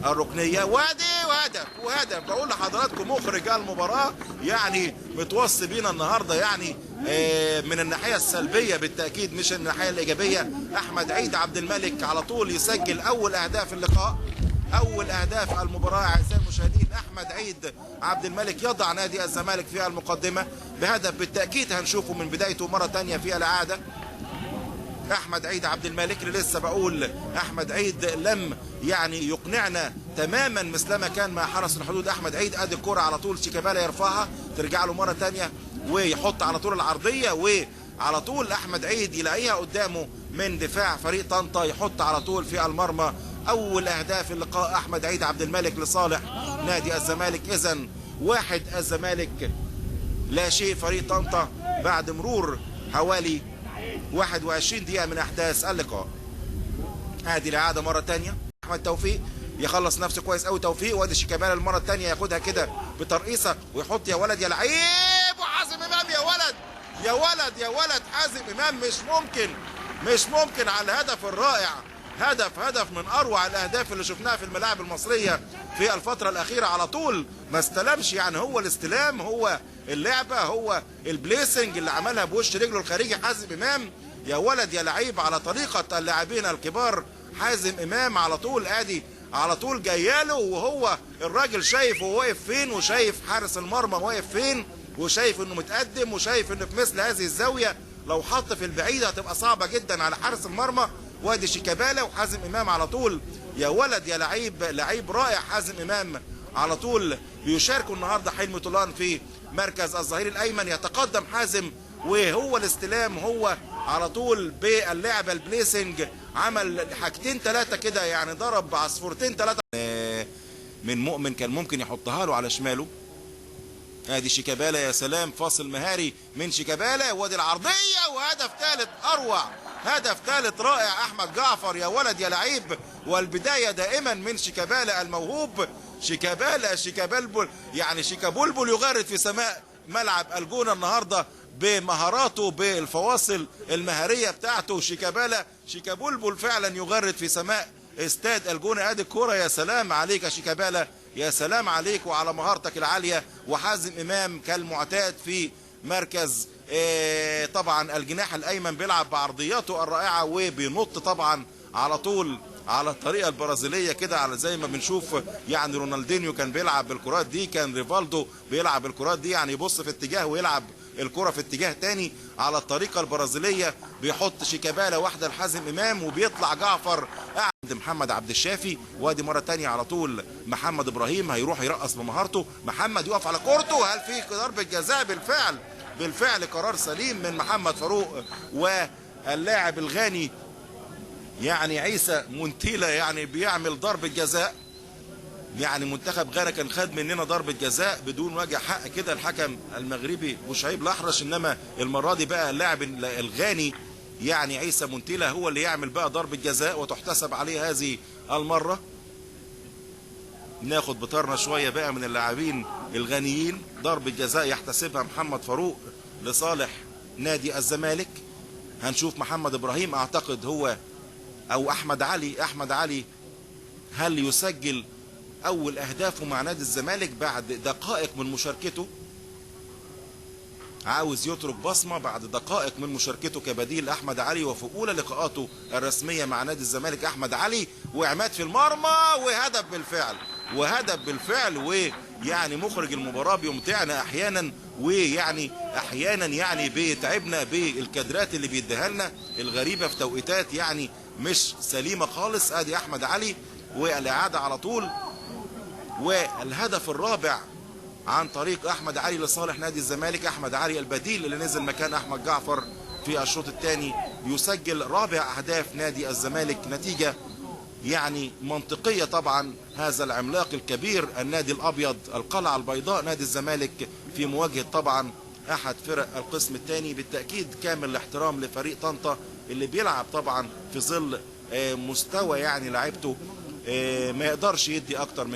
الركنيه، وادي وهدف بقول لحضراتكم مخرج المباراه يعني متوصي بينا النهارده يعني من الناحيه السلبيه بالتاكيد مش الناحيه الايجابيه. احمد عيد عبد الملك على طول يسجل اول اهداف اللقاء، اول اهداف المباراه اعزائي المشاهدين. احمد عيد عبد الملك يضع نادي الزمالك في المقدمه بهدف بالتاكيد هنشوفه من بدايته مره ثانيه في الاعاده. احمد عيد عبد الملك اللي لسه بقول احمد عيد لم يعني يقنعنا تماما مثلما كان مع حرس الحدود. احمد عيد ادي الكره على طول شيكابالا يرفعها ترجع له مره ثانيه ويحط على طول العرضيه، وعلى طول احمد عيد يلاقيها قدامه من دفاع فريق طنطا يحط على طول في المرمى. اول اهداف اللقاء احمد عيد عبد الملك لصالح نادي الزمالك. اذا 1 الزمالك لا شيء فريق طنطا بعد مرور حوالي 21 دقيقة من احداث اللقاء. ادي الاعاده مره ثانيه. احمد توفيق يخلص نفسه كويس قوي توفيق، وادي شيكابالا المره الثانيه ياخدها كده بترقيصه ويحط يا ولد يا لعيب وحازم امام يا ولد يا ولد يا ولد. حازم امام مش ممكن على الهدف الرائع. هدف من اروع الاهداف اللي شفناها في الملاعب المصريه في الفتره الاخيره. على طول ما استلمش يعني، هو الاستلام هو اللعبه هو البليسنج اللي عملها بوش رجله الخارجي حازم امام يا ولد يا لعيب على طريقه اللاعبين الكبار. حازم امام على طول ادي على طول جاياله، وهو الراجل شايف هو واقف فين وشايف حارس المرمى واقف فين وشايف انه متقدم وشايف انه في مثل هذه الزاويه لو حط في البعيد هتبقى صعبه جدا على حارس المرمى. وادي شيكابالا وحازم امام على طول يا ولد يا لعيب، لعيب رائع حازم امام على طول. بيشاركوا النهارده حلمي طولان في مركز الظهير الايمن. يتقدم حازم وهو الاستلام هو على طول باللعبه البليسنج عمل حاجتين ثلاثه كده يعني ضرب عصفورتين ثلاثه من مؤمن كان ممكن يحطها له على شماله. ادي شيكابالا يا سلام فاصل مهاري من شيكابالا وادي العرضيه وهدف ثالث اروع، هدف ثالث رائع احمد جعفر يا ولد يا لعيب. والبدايه دائما من شيكابالا الموهوب. شيكابالبول يعني شيكابولبول يغرد في سماء ملعب الجونه النهارده بمهاراته بالفواصل المهاريه بتاعته. شيكابولبول فعلا يغرد في سماء استاد الجونه. ادي الكوره يا سلام عليك يا شيكابالا يا سلام عليك وعلى مهارتك العاليه. وحازم امام كالمعتاد في مركز طبعا الجناح الايمن بيلعب بعرضياته الرائعه وبينط طبعا على طول على الطريقه البرازيليه كده على زي ما بنشوف يعني رونالدينيو كان بيلعب بالكرات دي، كان ريفالدو بيلعب الكرات دي يعني يبص في اتجاه ويلعب الكره في اتجاه تاني على الطريقه البرازيليه. بيحط شيكابالا واحده لحازم امام وبيطلع جعفر عند محمد عبد الشافي. وادي مره تانية على طول محمد ابراهيم هيروح يرقص بمهارته. محمد يقف على كورته. هل في ضربه جزاء؟ بالفعل قرار سليم من محمد فاروق واللاعب الغاني يعني عيسى مونتيلا يعني بيعمل ضربه جزاء. يعني منتخب غانا كان خد مننا ضربه جزاء بدون وجه حق كده الحكم المغربي بوشعيب الاحرش، انما المره دي بقى اللاعب الغاني يعني عيسى مونتيلا هو اللي يعمل بقى ضربه جزاء وتحتسب عليه هذه المره. ناخد بطارنا شويه بقى من اللاعبين الغانيين. ضربه جزاء يحتسبها محمد فاروق لصالح نادي الزمالك. هنشوف محمد ابراهيم اعتقد هو او احمد علي هل يسجل اول اهدافه مع نادي الزمالك بعد دقائق من مشاركته. عاوز يترك بصمه بعد دقائق من مشاركته كبديل احمد علي وفي اولى لقاءاته الرسميه مع نادي الزمالك. احمد علي وعماد في المرمى وهدف بالفعل. ويعني مخرج المباراه بيمتعنا احيانا ويعني احيانا يعني بيتعبنا بالكادرات اللي بيديها لنا الغريبه في توقيتات يعني مش سليمه خالص. ادي احمد علي والاعاده على طول والهدف الرابع عن طريق احمد علي لصالح نادي الزمالك. احمد علي البديل اللي نزل مكان احمد جعفر في الشوط الثاني يسجل رابع اهداف نادي الزمالك. نتيجه يعني منطقيه طبعا. هذا العملاق الكبير النادي الابيض القلعه البيضاء نادي الزمالك في مواجهه طبعا احد فرق القسم الثاني. بالتاكيد كامل الاحترام لفريق طنطا اللي بيلعب طبعا في ظل مستوى يعني لعيبته ما يقدرش يدي اكتر من